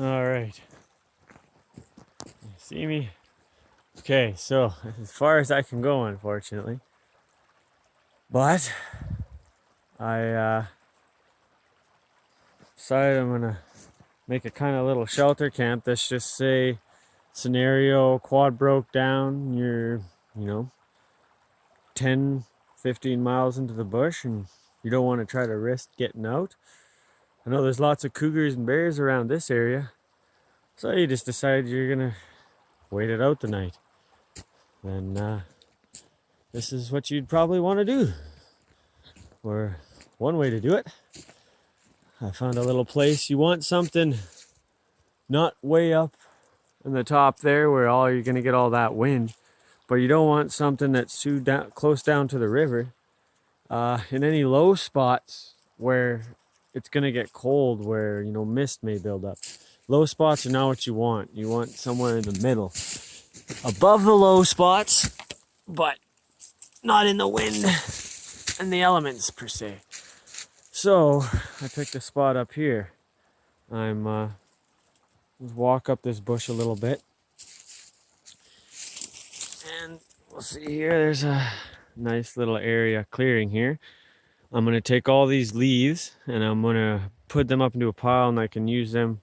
All right. You see me? Okay, so as far as I can go, unfortunately. But I decided I'm gonna make a kind of little shelter camp. Let's just say scenario quad broke down. You're, 10, 15 miles into the bush and you don't want to try to risk getting out. I know there's lots of cougars and bears around this area. So you just decided you're gonna wait it out the night. Then this is what you'd probably want to do. Or one way to do it. I found a little place. You want something not way up in the top there where all you're gonna get all that wind, but you don't want something that's too close down to the river. In any low spots where it's gonna get cold, where mist may build up. Low spots are not what you want. You want somewhere in the middle, above the low spots, but not in the wind and the elements per se. So I picked a spot up here. I'm let's walk up this bush a little bit, and we'll see here. There's a nice little area clearing here. I'm gonna take all these leaves and I'm gonna put them up into a pile, and I can use them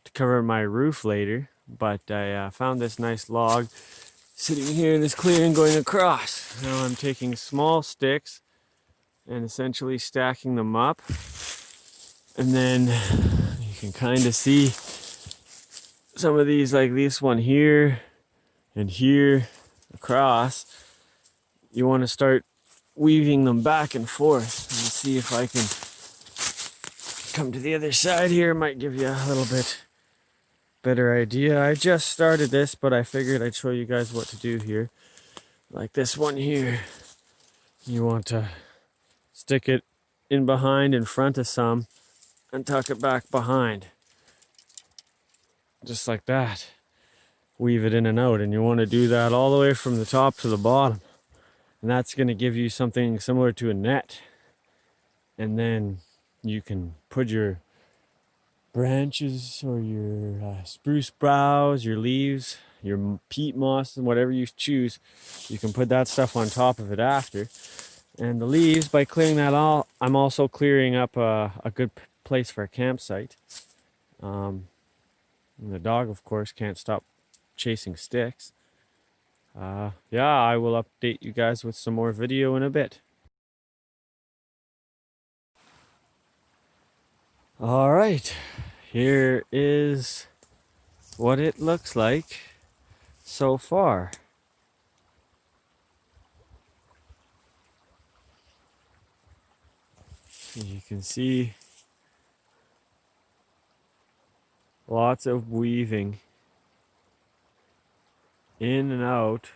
to cover my roof later. But I found this nice log sitting here in this clearing going across. Now I'm taking small sticks and essentially stacking them up, and then you can kind of see some of these, like this one here and here across. You want to start weaving them back and forth. And see if I can come to the other side here. Might give you a little bit better idea. I just started this, but I figured I'd show you guys what to do here. Like this one here, you want to stick it in behind, in front of some, and tuck it back behind. Just like that. Weave it in and out, and you want to do that all the way from the top to the bottom. And that's going to give you something similar to a net. And then you can put your branches or your spruce boughs, your leaves, your peat moss, and whatever you choose. You can put that stuff on top of it after. And the leaves, by clearing that all, I'm also clearing up a good place for a campsite. And the dog, of course, can't stop chasing sticks. Yeah, I will update you guys with some more video in a bit. All right, here is what it looks like so far. As you can see, lots of weaving in and out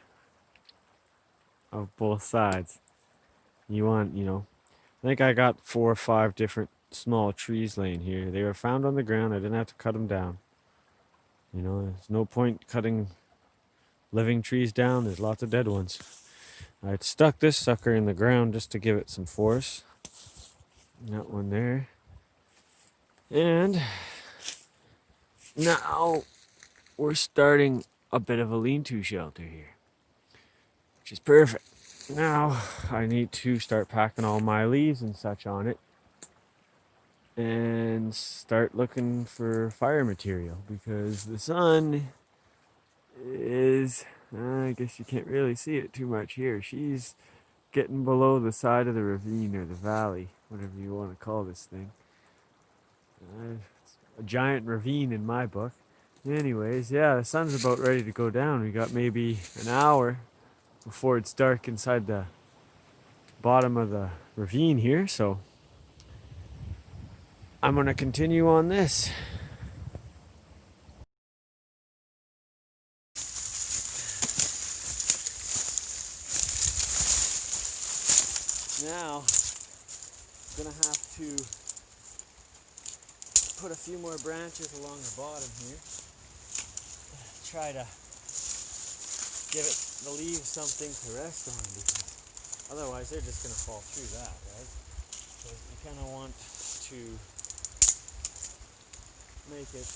of both sides. You want, I think I got 4 or 5 different small trees laying here. They were found on the ground. I didn't have to cut them down. There's no point cutting living trees down. There's lots of dead ones. I stuck this sucker in the ground just to give it some force. That one there. And now we're starting a bit of a lean-to shelter here, which is perfect. Now I need to start packing all my leaves and such on it and start looking for fire material, because the sun is, I guess you can't really see it too much here. She's getting below the side of the ravine or the valley, whatever you want to call this thing. It's a giant ravine in my book. Anyways, yeah, the sun's about ready to go down. We got maybe an hour before it's dark inside the bottom of the ravine here, so I'm gonna continue on this. Now, I'm gonna have to put a few more branches along the bottom here. Try to give the leaves something to rest on, because otherwise they're just gonna fall through that, right? So you kind of want to make it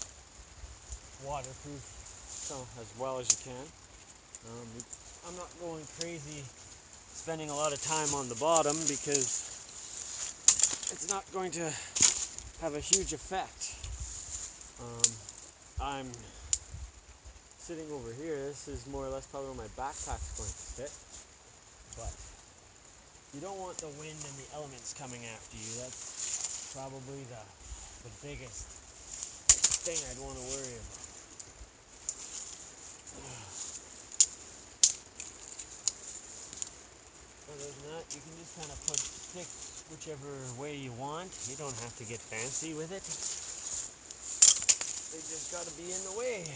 waterproof so as well as you can. I'm not going crazy spending a lot of time on the bottom because it's not going to have a huge effect. I'm sitting over here. This is more or less probably where my backpack's going to sit. But you don't want the wind and the elements coming after you. That's probably the biggest thing I'd want to worry about. Other than that, you can just kind of put sticks whichever way you want. You don't have to get fancy with it. They just got to be in the way.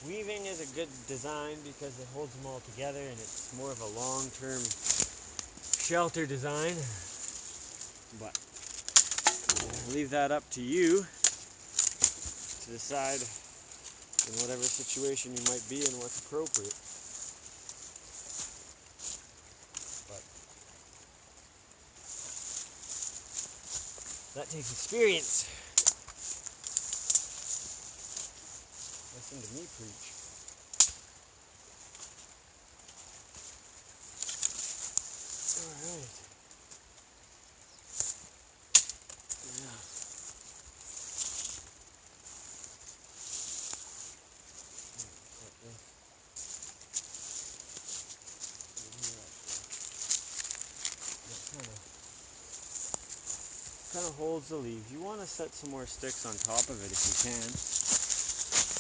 Weaving is a good design because it holds them all together and it's more of a long-term shelter design. But I'll leave that up to you to decide in whatever situation you might be in what's appropriate. But that takes experience. Listen to me preach. Alright. Yeah. Kind of holds the leaves. You want to set some more sticks on top of it if you can.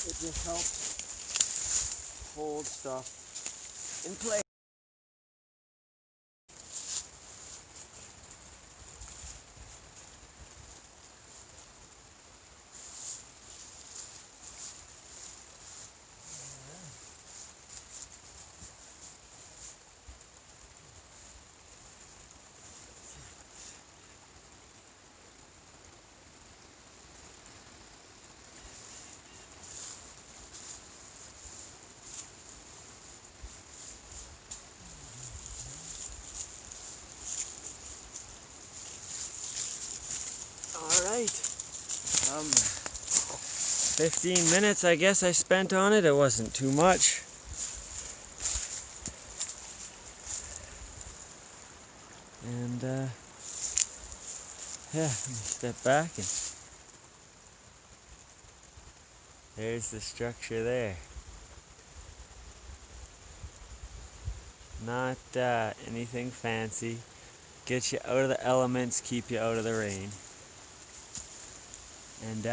It just helps hold stuff in place. Alright, 15 minutes I guess I spent on it. It wasn't too much. And yeah, let me step back and there's the structure there. Not anything fancy. Get you out of the elements, keep you out of the rain. And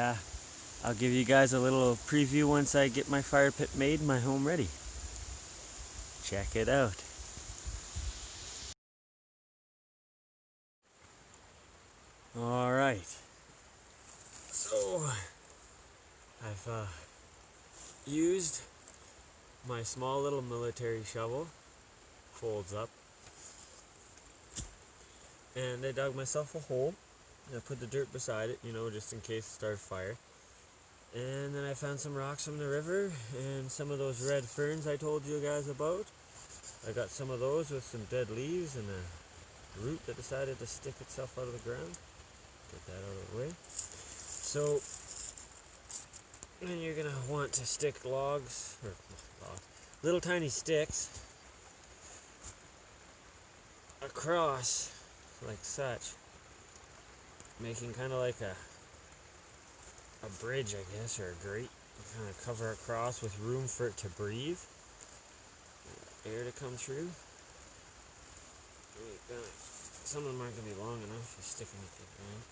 I'll give you guys a little preview once I get my fire pit made and my home ready. Check it out. Alright. So, I've used my small little military shovel. Folds up. And I dug myself a hole. I put the dirt beside it, you know, just in case it started fire. And then I found some rocks from the river and some of those red ferns I told you guys about. I got some of those with some dead leaves and a root that decided to stick itself out of the ground. Get that out of the way. So, then you're going to want to stick logs, or little tiny sticks across like such, making kind of like a bridge, I guess, or a grate. Kind of cover across with room for it to breathe, air to come through. Some of them aren't going to be long enough to stick them at the ground.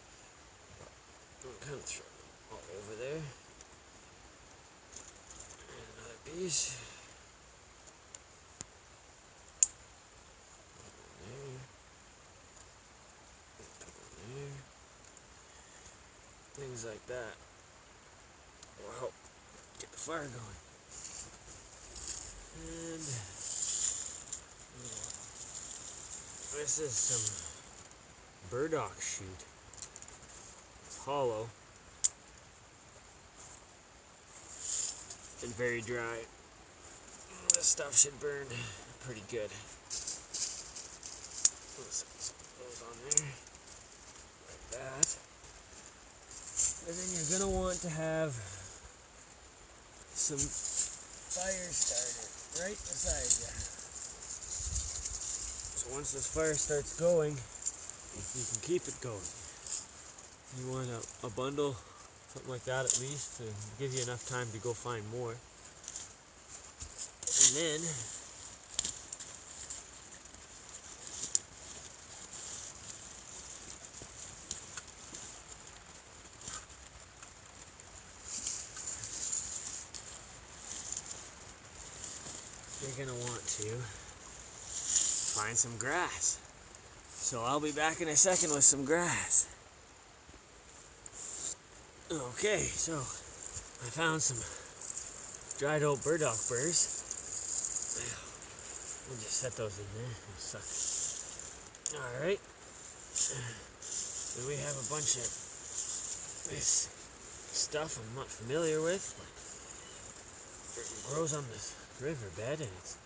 But kind of throw them all over there. And another piece. Things like that will help get the fire going. And this is some burdock shoot. It's hollow and very dry. This stuff should burn pretty good. Let's put those on there like that. And then you're gonna want to have some fire starter right beside you. So once this fire starts going, you can keep it going. You want a bundle, something like that at least, to give you enough time to go find more. And then you're gonna want to find some grass. So I'll be back in a second with some grass. Okay, so I found some dried old burdock burrs. We'll just set those in there. Suck. Alright. Then we have a bunch of this stuff I'm not familiar with. It grows on this riverbed and it's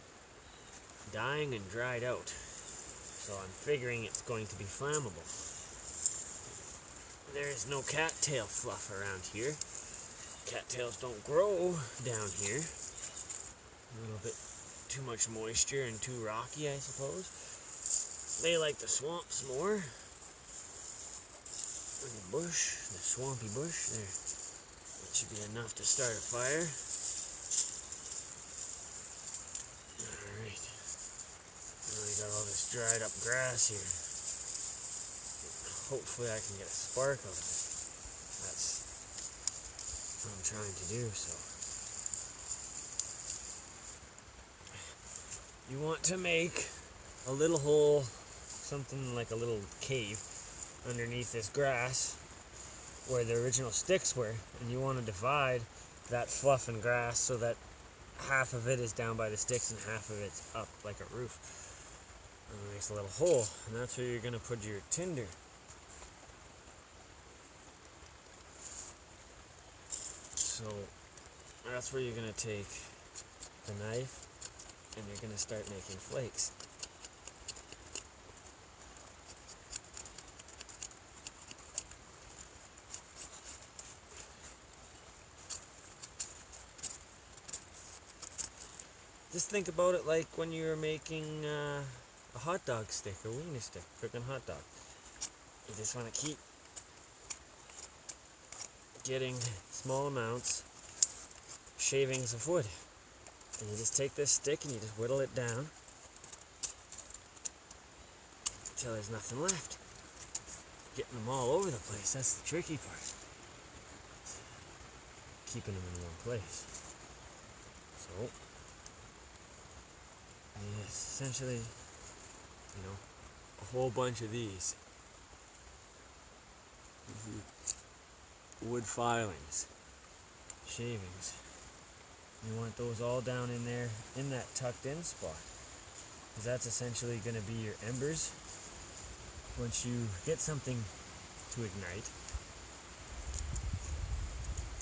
dying and dried out. So I'm figuring it's going to be flammable. There is no cattail fluff around here. Cattails don't grow down here. A little bit too much moisture and too rocky, I suppose. They like the swamps more. And the bush, the swampy bush, there. That should be enough to start a fire. Alright. Now we got all this dried up grass here. Hopefully I can get a spark out of it. That's what I'm trying to do, so. You want to make a little hole, something like a little cave underneath this grass where the original sticks were, and you want to divide that fluff and grass so that half of it is down by the sticks and half of it's up like a roof. And it makes a little hole, and that's where you're going to put your tinder. So that's where you're going to take the knife and you're going to start making flakes. Just think about it like when you're making a hot dog stick or wiener stick, cooking hot dog. You just want to keep getting small amounts, shavings of wood. And you just take this stick and you just whittle it down until there's nothing left. Getting them all over the place, that's the tricky part. Keeping them in one place. So, yes, essentially, a whole bunch of these wood filings, shavings. You want those all down in there, in that tucked in spot. Because that's essentially going to be your embers. Once you get something to ignite,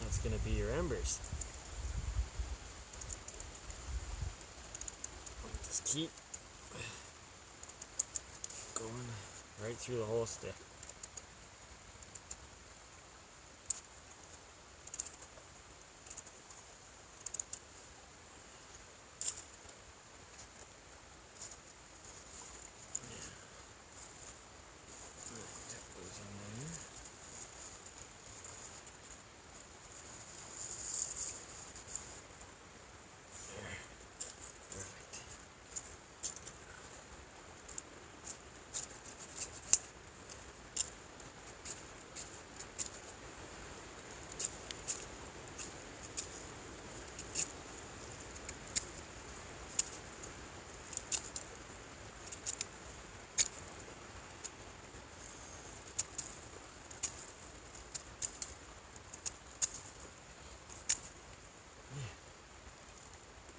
that's going to be your embers. Just keep going right through the whole stick.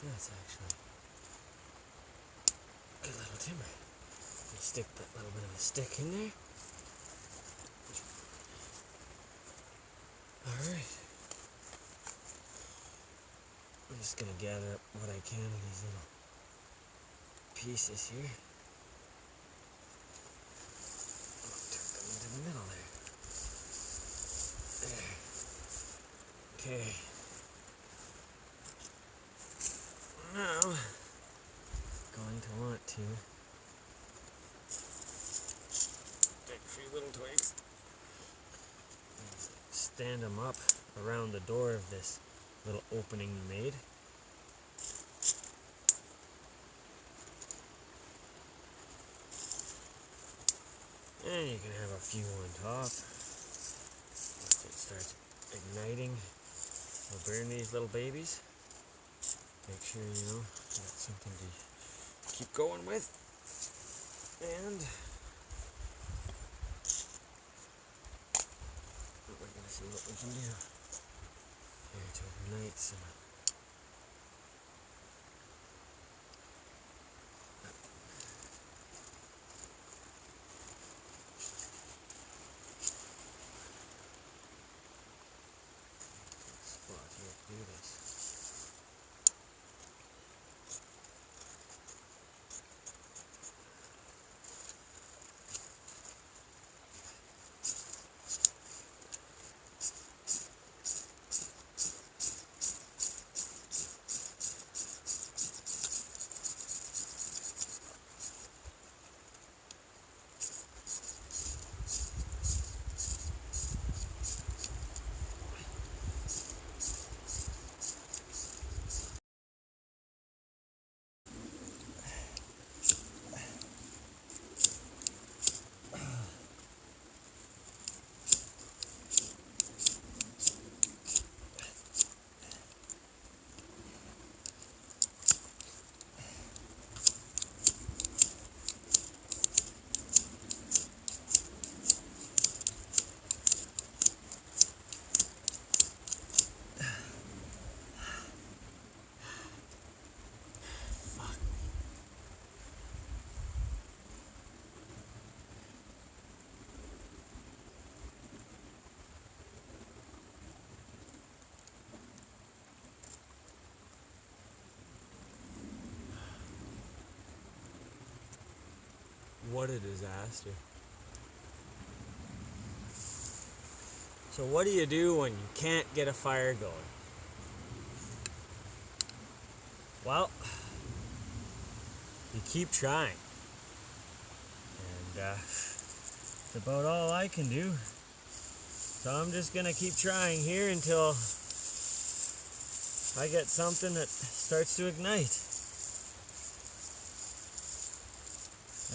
That's actually good little timber. You stick that little bit of a stick in there. Alright. I'm just going to gather up what I can of these little pieces here. Tuck them into the middle there. There. Okay. Now, going to want to take a few little twigs, stand them up around the door of this little opening you made. And you can have a few on top. Once it starts igniting, we'll burn these little babies. Make sure you got something to keep going with. And we're going to see what we can do here to ignite some. Spot here to do this. What a disaster. So what do you do when you can't get a fire going? Well, you keep trying. And it's about all I can do. So I'm just going to keep trying here until I get something that starts to ignite.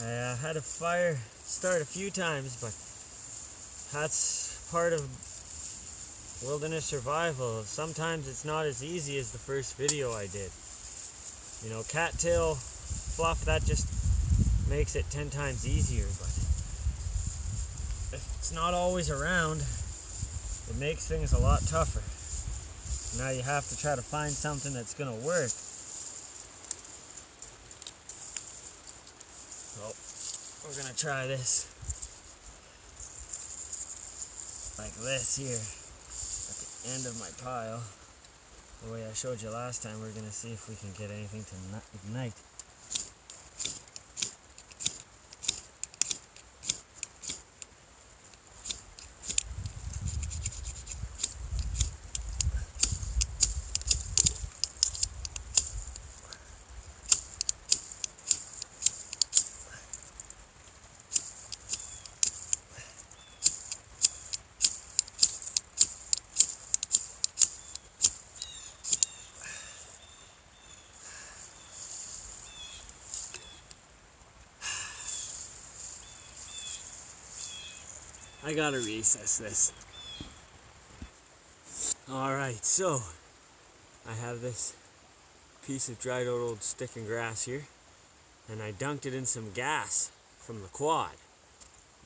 I had a fire start a few times, but that's part of wilderness survival. Sometimes it's not as easy as the first video I did. You know, cattail fluff, that just makes it 10 times easier, but if it's not always around, it makes things a lot tougher. Now you have to try to find something that's going to work. So, we're going to try this like this here at the end of my pile. The way I showed you last time, we're going to see if we can get anything to ignite. I gotta recess this. Alright, so I have this piece of dried out old stick and grass here, and I dunked it in some gas from the quad,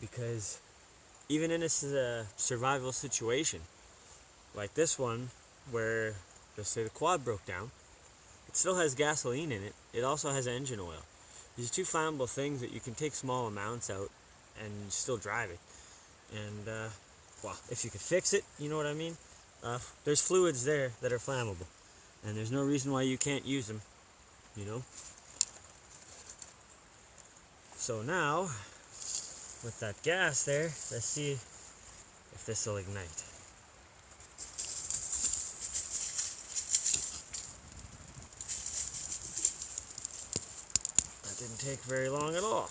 because even in a survival situation like this one, where let's say the quad broke down, it still has gasoline in it. It also has engine oil. These are two flammable things that you can take small amounts out and still drive it. And well, if you could fix it, you know what I mean? There's fluids there that are flammable, and there's no reason why you can't use them, you know? So now, with that gas there, let's see if this will ignite. Didn't take very long at all.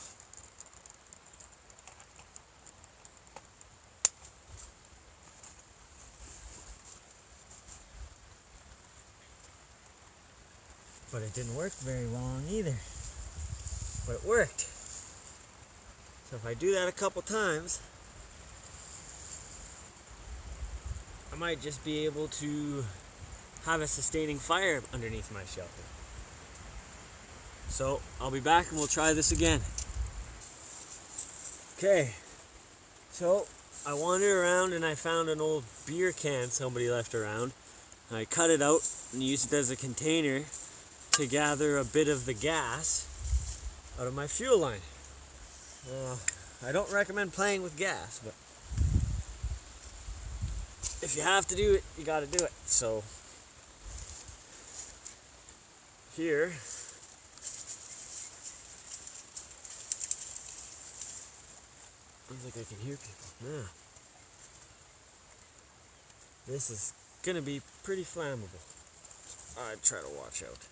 But it didn't work very long either. But it worked. So if I do that a couple times, I might just be able to have a sustaining fire underneath my shelter. So I'll be back and we'll try this again. Okay, so I wandered around and I found an old beer can somebody left around. I cut it out and used it as a container to gather a bit of the gas out of my fuel line. I don't recommend playing with gas, but if you have to do it, you gotta do it. So here, sounds like I can hear people. Yeah. This is gonna be pretty flammable. I'd try to watch out.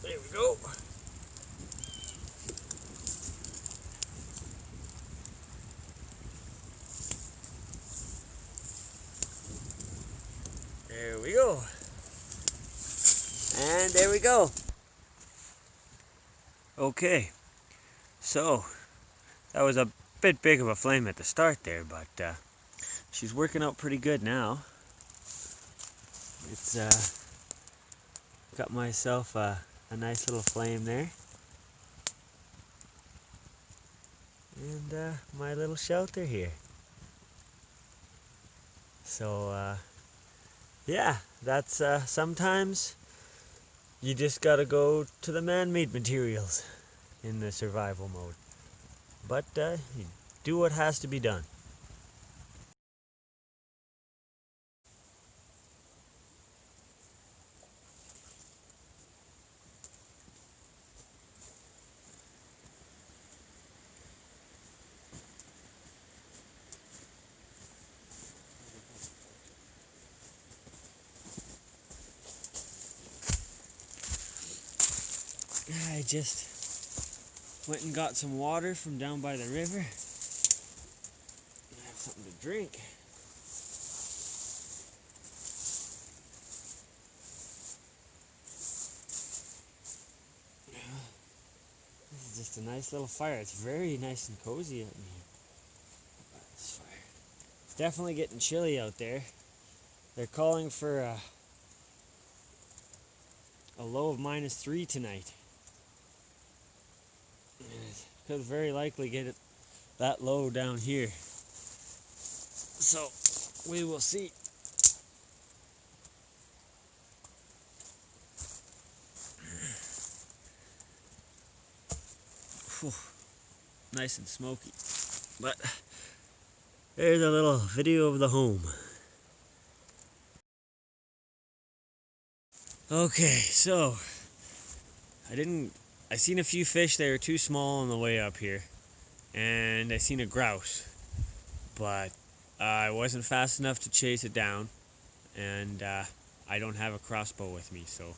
There we go. There we go. And there we go. Okay, so that was a bit big of a flame at the start there, but she's working out pretty good now. It's got myself a nice little flame there. And my little shelter here. So yeah, that's sometimes you just gotta go to the man-made materials in the survival mode. But you do what has to be done. I just went and got some water from down by the river. I have something to drink. This is just a nice little fire. It's very nice and cozy out in here. This fire. It's definitely getting chilly out there. They're calling for a low of -3 tonight. And it could very likely get it that low down here. So we will see. Whew. Nice and smoky. But there's a little video of the home. Okay, so I seen a few fish that were too small on the way up here, and I seen a grouse, but I wasn't fast enough to chase it down, and I don't have a crossbow with me, so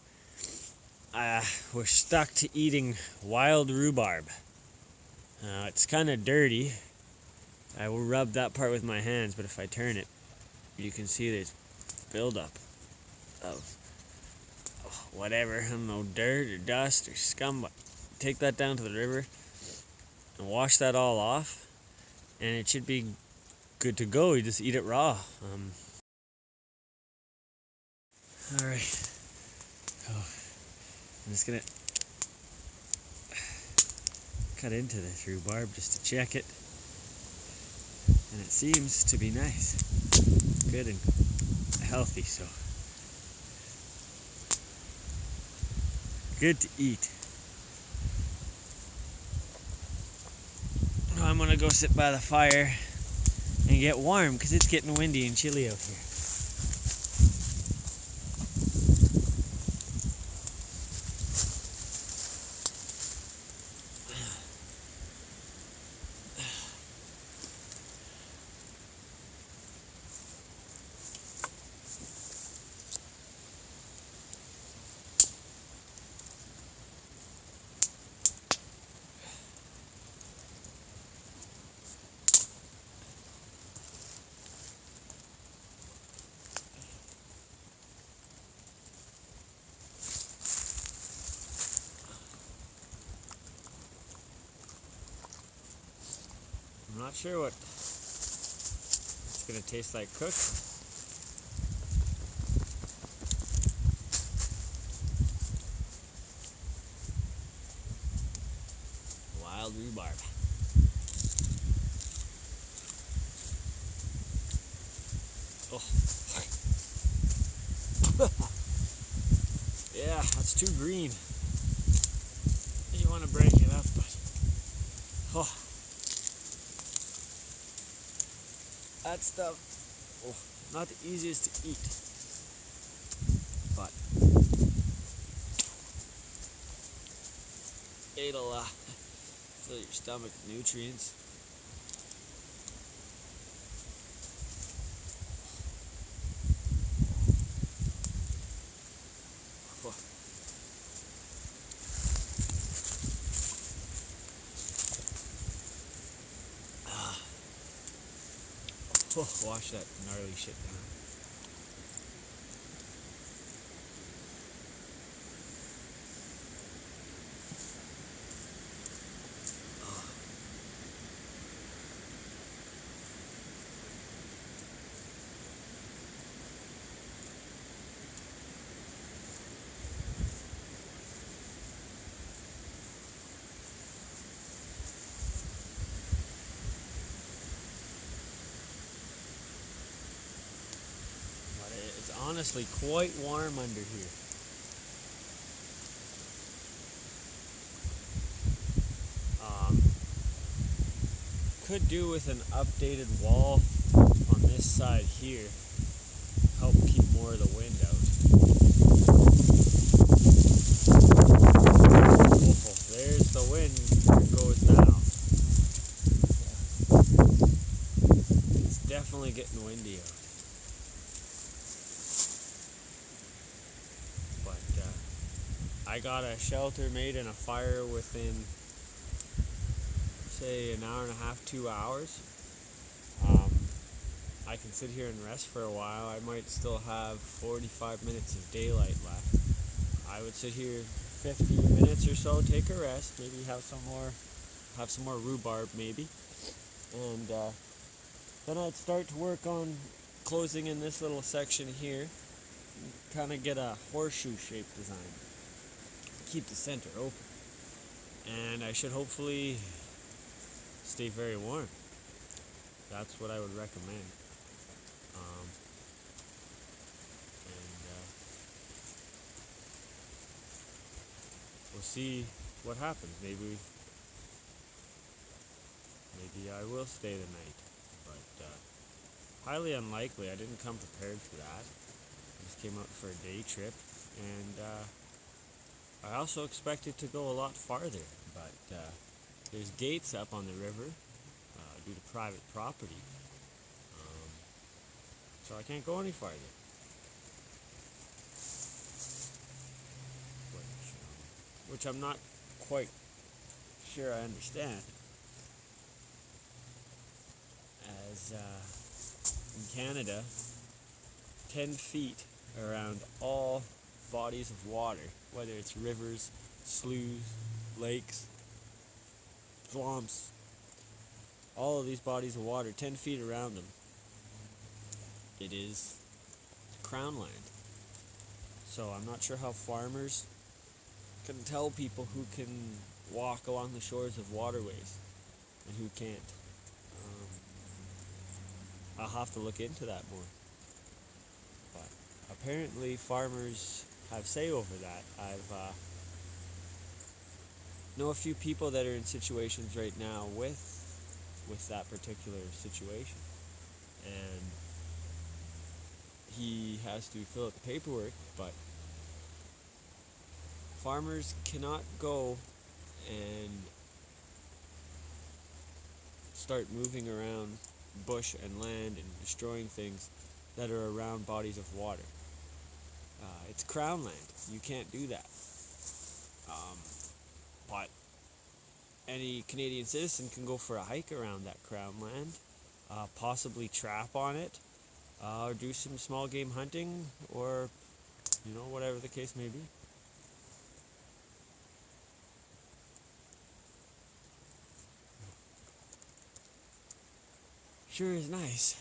we're stuck to eating wild rhubarb. It's kind of dirty. I will rub that part with my hands, but if I turn it, you can see there's buildup of whatever, I don't know, dirt or dust or scum. But take that down to the river and wash that all off, and it should be good to go. You just eat it raw. Alright, so I'm just gonna cut into this rhubarb just to check it, and it seems to be nice, good and healthy, so good to eat. I'm gonna go sit by the fire and get warm because it's getting windy and chilly out here. I'm not sure what it's gonna taste like cooked. Wild rhubarb. Oh. Yeah, that's too green. You want to break it up, but oh, that stuff, oh, not the easiest to eat, but it'll fill your stomach with nutrients. Oh. Oh, wash that gnarly shit down. But it's honestly quite warm under here. Could do with an updated wall on this side here. Help keep more of the wind out. Oh, there's the wind. There it goes now. It's definitely getting windy out. But I got a shelter made and a fire within, say, an hour and a half, 2 hours. I can sit here and rest for a while. I might still have 45 minutes of daylight left. I would sit here 15 minutes or so, take a rest, maybe have some more rhubarb maybe, and then I'd start to work on closing in this little section here, kind of get a horseshoe shaped design, keep the center open, and I should hopefully stay very warm. That's what I would recommend. We'll see what happens. Maybe I will stay the night, but highly unlikely. I didn't come prepared for that. I just came out for a day trip, and I also expected to go a lot farther, but there's gates up on the river due to private property, so I can't go any farther. Which I'm not quite sure I understand, as in Canada, 10 feet around all bodies of water, whether it's rivers, sloughs, lakes, swamps, all of these bodies of water, 10 feet around them, it is crown land. So I'm not sure how farmers can tell people who can walk along the shores of waterways and who can't. I'll have to look into that more. But apparently farmers have say over that. I've know a few people that are in situations right now with that particular situation, and he has to fill out the paperwork, but farmers cannot go and start moving around bush and land and destroying things that are around bodies of water. It's crown land. You can't do that. But any Canadian citizen can go for a hike around that crown land, possibly trap on it, or do some small game hunting, or whatever the case may be. Sure is nice.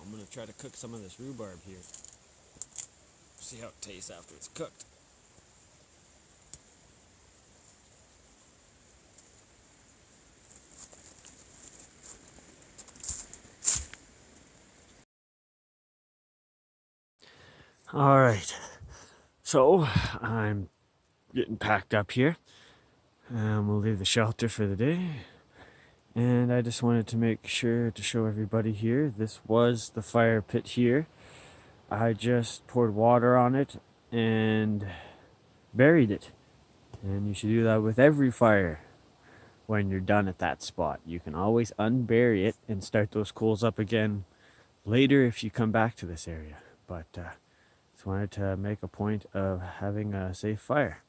I'm gonna try to cook some of this rhubarb here. See how it tastes after it's cooked. All right, so I'm getting packed up here. We'll leave the shelter for the day. And I just wanted to make sure to show everybody here, this was the fire pit here. I just poured water on it and buried it. And you should do that with every fire when you're done at that spot. You can always unbury it and start those coals up again later if you come back to this area. But just wanted to make a point of having a safe fire.